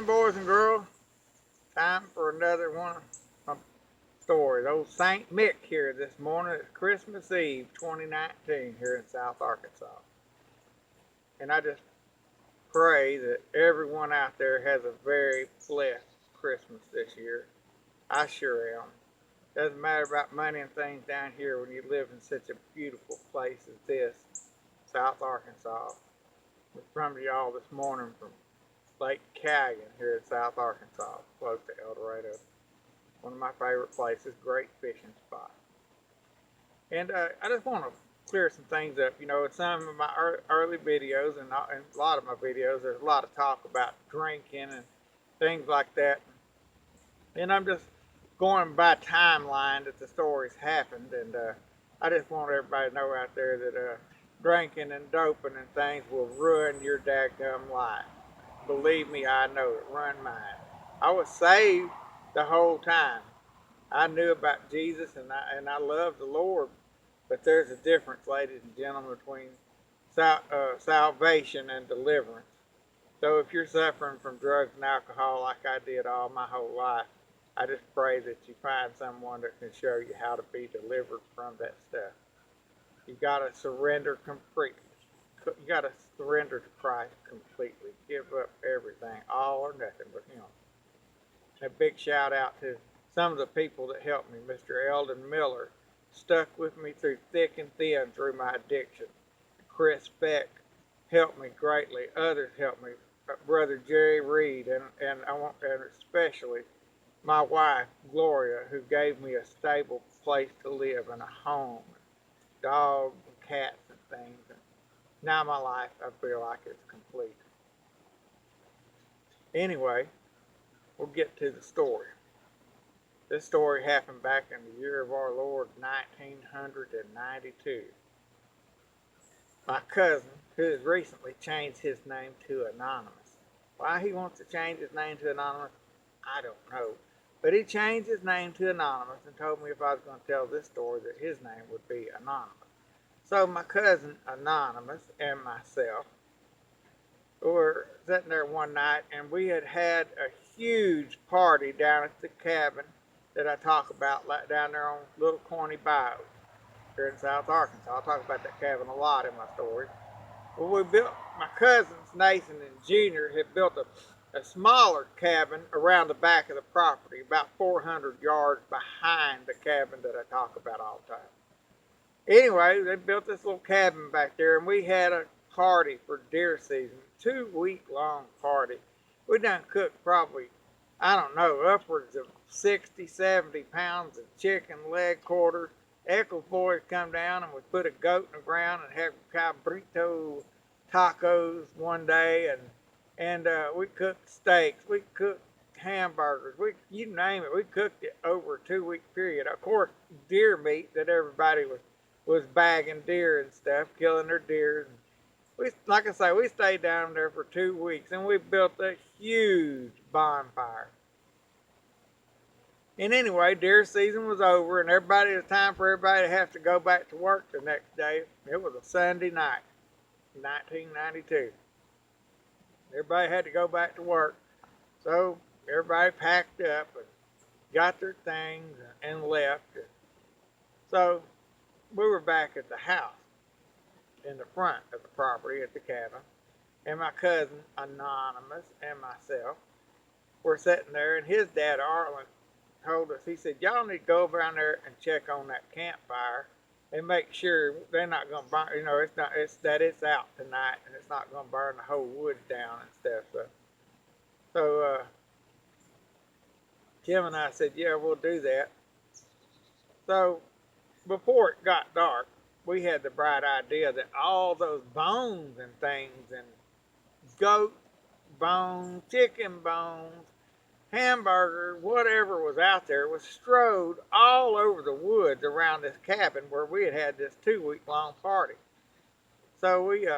Boys and girls, time for another one of my stories. Old St. Mick here this morning. It's Christmas Eve 2019 here in South Arkansas. And I just pray that everyone out there has a very blessed Christmas this year. I sure am. Doesn't matter about money and things down here when you live in such a beautiful place as this, South Arkansas. We're from y'all this morning from Lake Calion here in South Arkansas, close to El Dorado. One of my favorite places, great fishing spot. And I just want to clear some things up. You know, in some of my early videos and a lot of my videos, there's a lot of talk about drinking and things like that. And I'm just going by timeline that the stories happened. And I just want everybody to know out there that drinking and doping and things will ruin your dadgum life. Believe me, I know it. Run mine. I was saved the whole time. I knew about Jesus and I love the Lord, but there's a difference, ladies and gentlemen, between salvation and deliverance. So if you're suffering from drugs and alcohol like I did all my whole life, I just pray that you find someone that can show you how to be delivered from that stuff. You got to surrender completely. You got to surrender to Christ completely. Give up everything, all or nothing with Him. A big shout out to some of the people that helped me. Mr. Eldon Miller stuck with me through thick and thin through my addiction. Chris Beck helped me greatly. Others helped me. Brother Jerry Reed and especially my wife Gloria, who gave me a stable place to live and a home, dogs and cats and things. And now my life, I feel like it's complete. Anyway, we'll get to the story. This story happened back in the year of our Lord, 1992. My cousin, who has recently changed his name to Anonymous. Why he wants to change his name to Anonymous, I don't know. But he changed his name to Anonymous and told me if I was going to tell this story that his name would be Anonymous. So my cousin Anonymous and myself were sitting there one night, and we had a huge party down at the cabin that I talk about down there on Little Corny Bayou here in South Arkansas. I'll talk about that cabin a lot in my stories. Well, my cousins Nathan and Junior had built a smaller cabin around the back of the property, about 400 yards behind the cabin that I talk about all the time. Anyway, they built this little cabin back there, and we had a party for deer season, 2-week long party. We done cooked probably, I don't know, upwards of 60, 70 pounds of chicken leg quarters. Echo's boys come down and we put a goat in the ground and had cabrito tacos one day, and we cooked steaks, we cooked hamburgers, you name it, we cooked it over a 2-week period. Of course, deer meat that everybody was bagging deer and stuff, killing their deer. Like I say, we stayed down there for 2 weeks, and we built a huge bonfire. And anyway, deer season was over, and it was time for everybody to have to go back to work the next day. It was a Sunday night, 1992. Everybody had to go back to work. So everybody packed up and got their things and left. So we were back at the house in the front of the property at the cabin, and my cousin Anonymous and myself were sitting there, and his dad Arlen told us, he said, y'all need to go around there and check on that campfire and make sure they're not going to burn, it's out tonight and it's not going to burn the whole woods down and stuff. So Kim and I said, yeah, we'll do that. So before it got dark, we had the bright idea that all those bones and things, and goat bones, chicken bones, hamburger, whatever was out there, was strewed all over the woods around this cabin where we had this 2-week long party. So we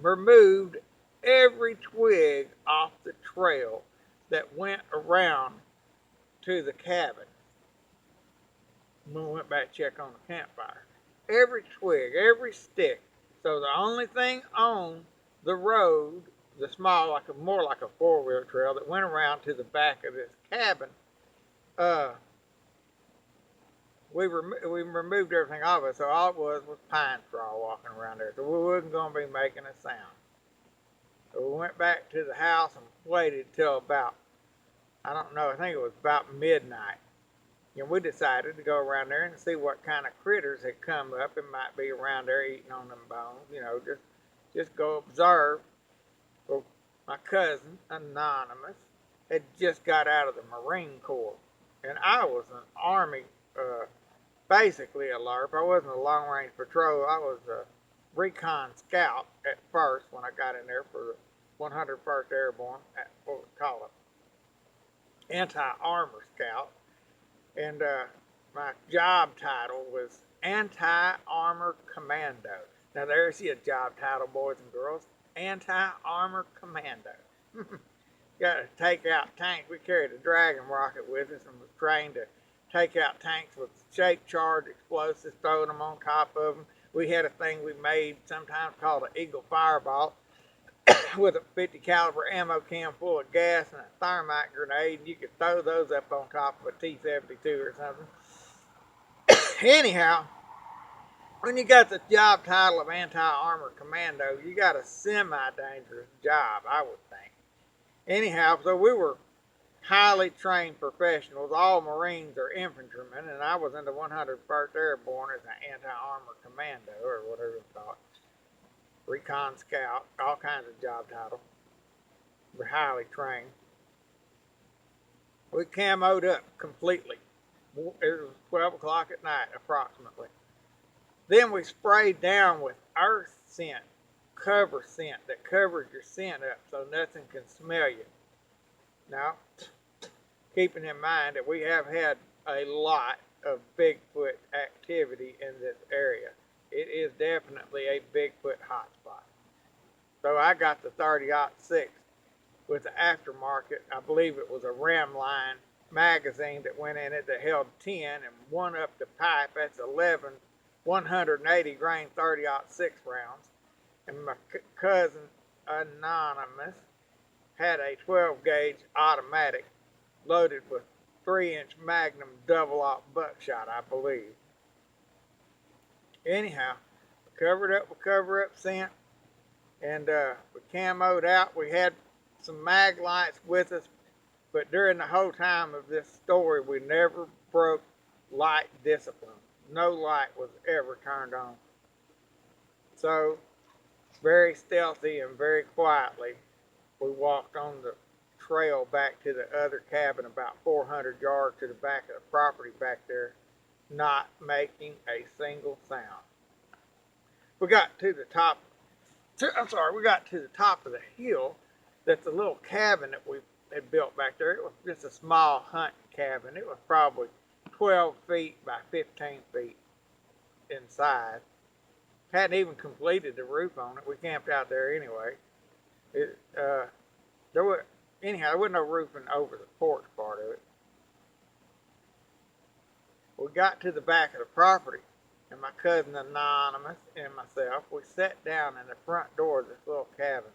removed every twig off the trail that went around to the cabin when we went back to check on the campfire. Every twig, every stick. So the only thing on the road the small, more like a four-wheel trail that went around to the back of this cabin. Uh, we removed everything off it, so all it was pine straw walking around there. So we wasn't going to be making a sound. So we went back to the house and waited till about, I don't know, I think it was about midnight. And we decided to go around there and see what kind of critters had come up and might be around there eating on them bones. Just go observe. Well, my cousin, Anonymous, had just got out of the Marine Corps. And I was an Army, basically a LARP. I wasn't a long range patrol. I was a recon scout at first when I got in there for the 101st Airborne, at what we call it, anti-armor scout. And my job title was Anti-Armor Commando. Now there's your job title, boys and girls. Anti-Armor Commando. Got to take out tanks. We carried a Dragon rocket with us and was trained to take out tanks with shape charged explosives, throwing them on top of them. We had a thing we made sometimes called an Eagle Fireball with a 50 caliber ammo can full of gas and a thermite grenade, and you could throw those up on top of a T-72 or something. Anyhow, when you got the job title of Anti-Armor Commando, you got a semi-dangerous job, I would think. Anyhow, so we were highly trained professionals. All Marines are infantrymen, and I was in the 101st Airborne as an Anti-Armor Commando, or whatever it's called. Recon Scout, all kinds of job titles. We're highly trained. We camoed up completely. It was 12 o'clock at night, approximately. Then we sprayed down with earth scent, cover scent, that covers your scent up so nothing can smell you. Now, keeping in mind that we have had a lot of Bigfoot activity in this area. It is definitely a Bigfoot hotspot. So I got the 30-06 with the aftermarket. I believe it was a Ramline magazine that went in it that held 10 and one up the pipe. That's 11 180 grain 30-06 rounds. And my cousin Anonymous had a 12 gauge automatic loaded with 3-inch Magnum double-aught buckshot, I believe. Anyhow, covered up with cover-up scent, and we camoed out. We had some mag lights with us, but during the whole time of this story, we never broke light discipline. No light was ever turned on. So, very stealthy and very quietly, we walked on the trail back to the other cabin about 400 yards to the back of the property back there, not making a single sound. We got to the top of the hill. That's the little cabin that we had built back there. It was just a small hunting cabin. It was probably 12 feet by 15 feet inside. Hadn't even completed the roof on it. We camped out there anyway. There wasn't no roofing over the porch part of it. We got to the back of the property, and my cousin Anonymous and myself, we sat down in the front door of this little cabin.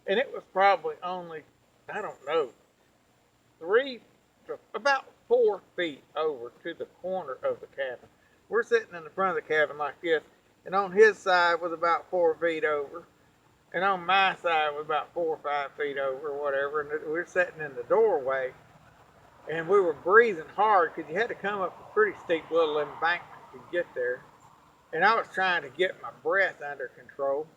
And it was probably only, I don't know, about 4 feet over to the corner of the cabin. We're sitting in the front of the cabin like this, and on his side was about 4 feet over, and on my side was about 4 or 5 feet over, or whatever, and we were sitting in the doorway, and we were breathing hard because you had to come up a pretty steep little embankment to get there, and I was trying to get my breath under control,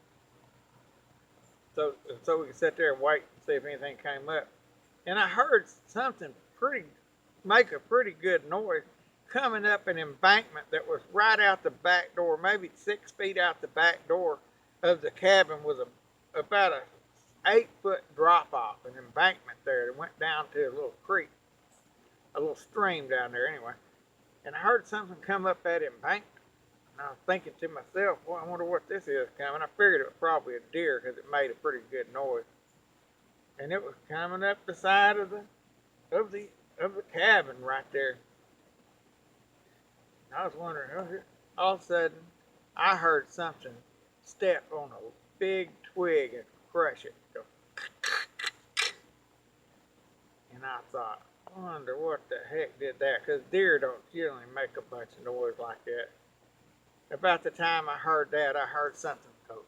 so we could sit there and wait and see if anything came up. And I heard something make a pretty good noise coming up an embankment that was right out the back door, maybe 6 feet out the back door of the cabin, was about a 8-foot drop off, an embankment there that went down to a little creek, a little stream down there anyway. And I heard something come up that embankment. And I was thinking to myself, well, I wonder what this is coming. I figured it was probably a deer because it made a pretty good noise. And it was coming up the side of the cabin right there. I was wondering, all of a sudden, I heard something step on a big twig and crush it. Go, thought, I wonder what the heck did that, because deer don't generally make a bunch of noise like that. About the time I heard that, I heard something go.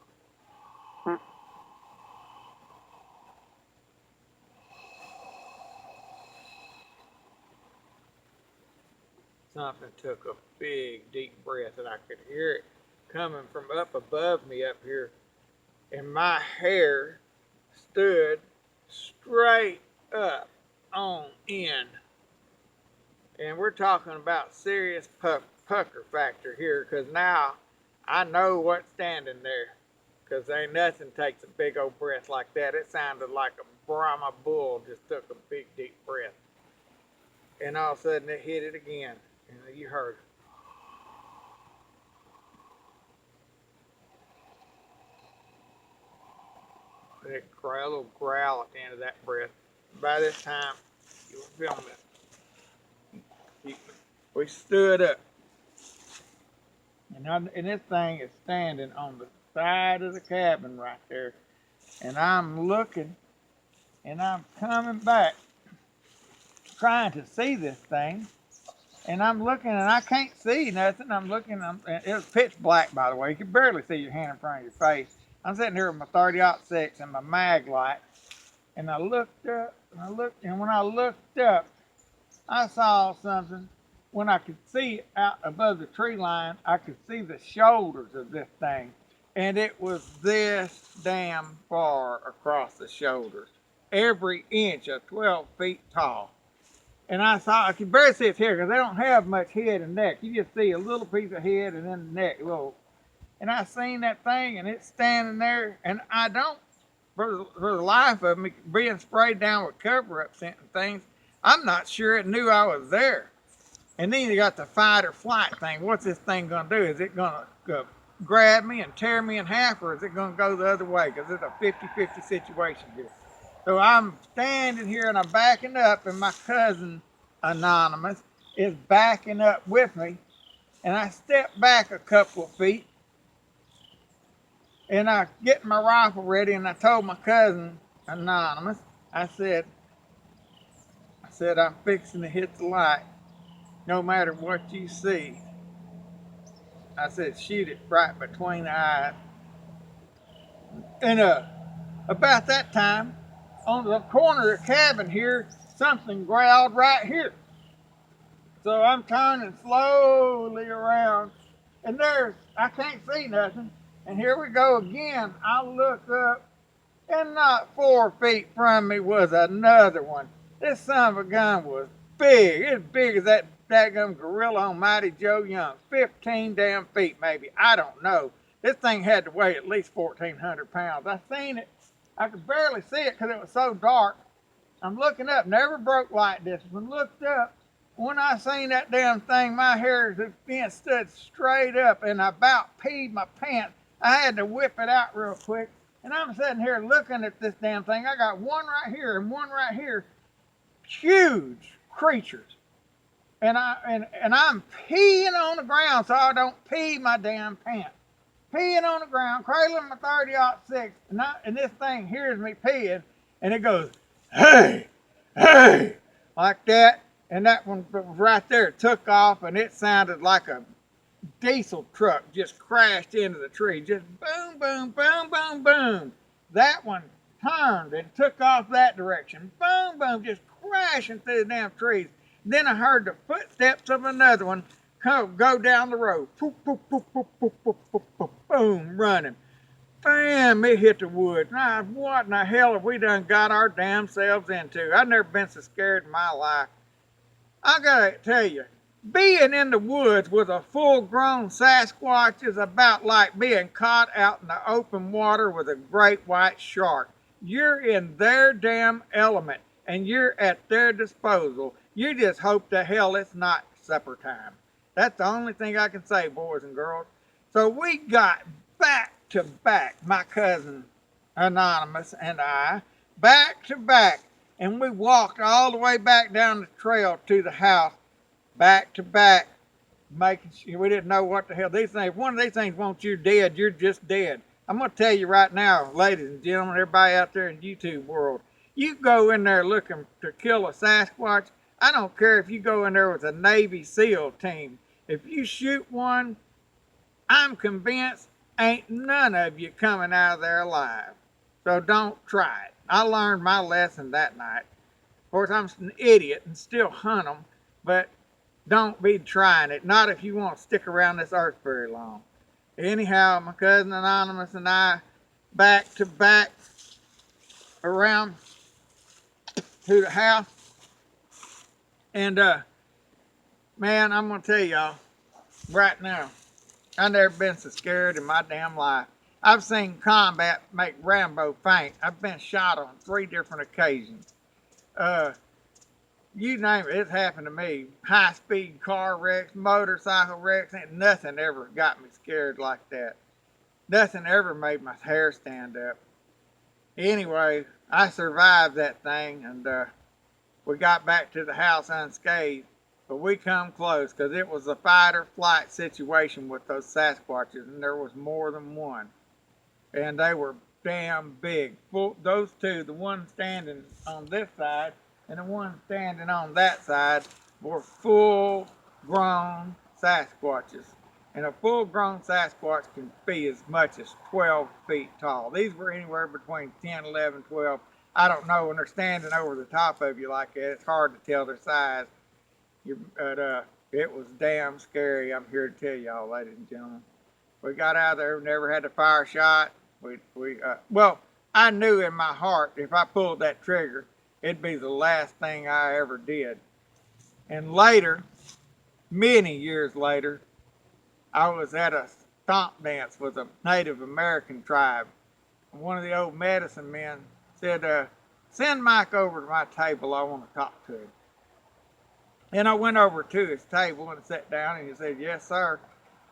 Something took a big, deep breath, and I could hear it coming from up above me up here. And my hair stood straight up on end. And we're talking about serious pucker factor here, because now I know what's standing there. Because ain't nothing takes a big old breath like that. It sounded like a Brahma bull just took a big, deep breath. And all of a sudden it hit it again. And you heard it. That little growl at the end of that breath. By this time, you were filming it. We stood up. And this thing is standing on the side of the cabin right there. And I'm looking, and I'm coming back, trying to see this thing. And I'm looking, and I can't see nothing. I'm looking, it was pitch black, by the way. You can barely see your hand in front of your face. I'm sitting here with my 30-06 and my mag light. And I looked up, and when I looked up, I saw something. When I could see out above the tree line, I could see the shoulders of this thing. And it was this damn far across the shoulders. Every inch of 12 feet tall. And I could barely see its hair, because they don't have much head and neck. You just see a little piece of head and then the neck. And I seen that thing, and it's standing there, and I don't, for the life of me, being sprayed down with cover-up scent and things, I'm not sure it knew I was there. And then you got the fight or flight thing. What's this thing going to do? Is it going to grab me and tear me in half, or is it going to go the other way? Because it's a 50-50 situation here. So I'm standing here and I'm backing up, and my cousin, Anonymous, is backing up with me. And I step back a couple of feet, and I get my rifle ready, and I told my cousin, Anonymous, I said, I'm fixing to hit the light. No matter what you see, I said, shoot it right between the eyes. And about that time, on the corner of the cabin here, something growled right here. So I'm turning slowly around, and I can't see nothing. And here we go again. I look up, and not 4 feet from me was another one. This son of a gun was big. As big as that daggum gorilla on Mighty Joe Young. 15 damn feet maybe. I don't know. This thing had to weigh at least 1,400 pounds. I seen it. I could barely see it because it was so dark. I'm looking up. Never broke light discipline. Looked up. When I seen that damn thing, my hair stood straight up, and I about peed my pants. I had to whip it out real quick. And I'm sitting here looking at this damn thing. I got one right here and one right here. Huge creatures. And I'm peeing on the ground so I don't pee my damn pants. Peeing on the ground, cradling my 30-06, and this thing hears me peeing, and it goes, hey, hey, like that. And that one right there took off, and it sounded like a diesel truck just crashed into the tree. Just boom, boom, boom, boom, boom. That one turned and took off that direction. Boom, boom, just crashing through the damn trees. Then I heard the footsteps of another one go down the road. Poof, poof, poof, poof, poof, poof, poof, poof, boom, running. Bam, it hit the woods. Now, what in the hell have we done got our damn selves into? I've never been so scared in my life. I gotta tell you, being in the woods with a full-grown Sasquatch is about like being caught out in the open water with a great white shark. You're in their damn element, and you're at their disposal. You just hope to hell it's not supper time. That's the only thing I can say, boys and girls. So we got back to back, my cousin Anonymous and I, back to back. And we walked all the way back down the trail to the house, back to back, making sure we didn't know what the hell these things. If one of these things wants you dead, you're just dead. I'm going to tell you right now, ladies and gentlemen, everybody out there in YouTube world, You go in there looking to kill a Sasquatch. I don't care if you go in there with a Navy SEAL team. If you shoot one, I'm convinced ain't none of you coming out of there alive. So don't try it. I learned my lesson that night. Of course, I'm an idiot and still hunt them, but don't be trying it. Not if you want to stick around this earth very long. Anyhow, my cousin Anonymous and I, back to back around to the house, and man, I'm gonna tell y'all right now, I've never been so scared in my damn life. I've seen combat make Rambo faint. I've been shot on 3 different occasions. Uh, you name it, it's happened to me. High speed car wrecks, motorcycle wrecks, and nothing ever got me scared like that. Nothing ever made my hair stand up. Anyway, I survived that thing, and we got back to the house unscathed. But we come close because it was a fight or flight situation with those Sasquatches, and there was more than one. And they were damn big. Those two, the one standing on this side and the one standing on that side, were full grown Sasquatches. And a full grown Sasquatch can be as much as 12 feet tall. These were anywhere between 10, 11, 12. I don't know. When they're standing over the top of you like that, it's hard to tell their size. But it was damn scary. I'm here to tell y'all, ladies and gentlemen. We got out of there, never had to fire a shot. Well, I knew in my heart if I pulled that trigger, it'd be the last thing I ever did. And later, many years later, I was at a stomp dance with a Native American tribe. One of the old medicine men said, send Mike over to my table. I want to talk to him. And I went over to his table and sat down, and he said, yes, sir.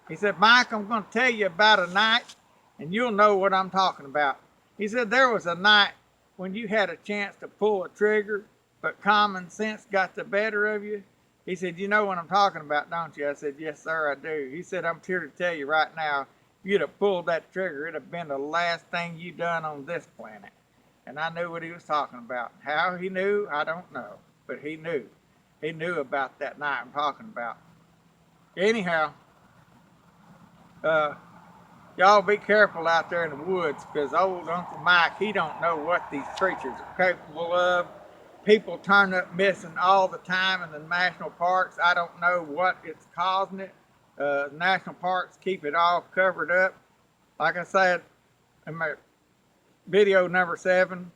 He said, Mike, I'm going to tell you about a night, and you'll know what I'm talking about. He said, there was a night when you had a chance to pull a trigger, but common sense got the better of you. He said, you know what I'm talking about, don't you? I said, yes, sir, I do. He said, I'm here to tell you right now, if you'd have pulled that trigger, it'd have been the last thing you done on this planet. And I knew what he was talking about. How he knew, I don't know, but he knew. He knew about that night I'm talking about. Anyhow, y'all be careful out there in the woods, because old Uncle Mike, he don't know what these creatures are capable of. People turn up missing all the time in the national parks. I don't know what it's causing it. National parks keep it all covered up. Like I said in my video number 7,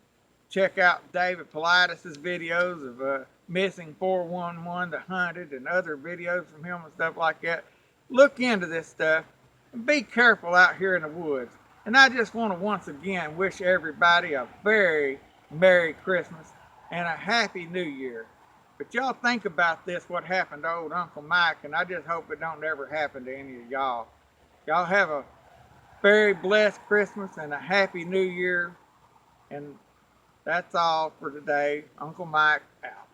check out David Politis' videos of missing 411, the hunted, and other videos from him and stuff like that. Look into this stuff and be careful out here in the woods. And I just want to once again wish everybody a very Merry Christmas and a Happy New Year. But y'all think about this, what happened to old Uncle Mike, and I just hope it don't ever happen to any of y'all. Y'all have a very blessed Christmas and a Happy New Year. And that's all for today. Uncle Mike out.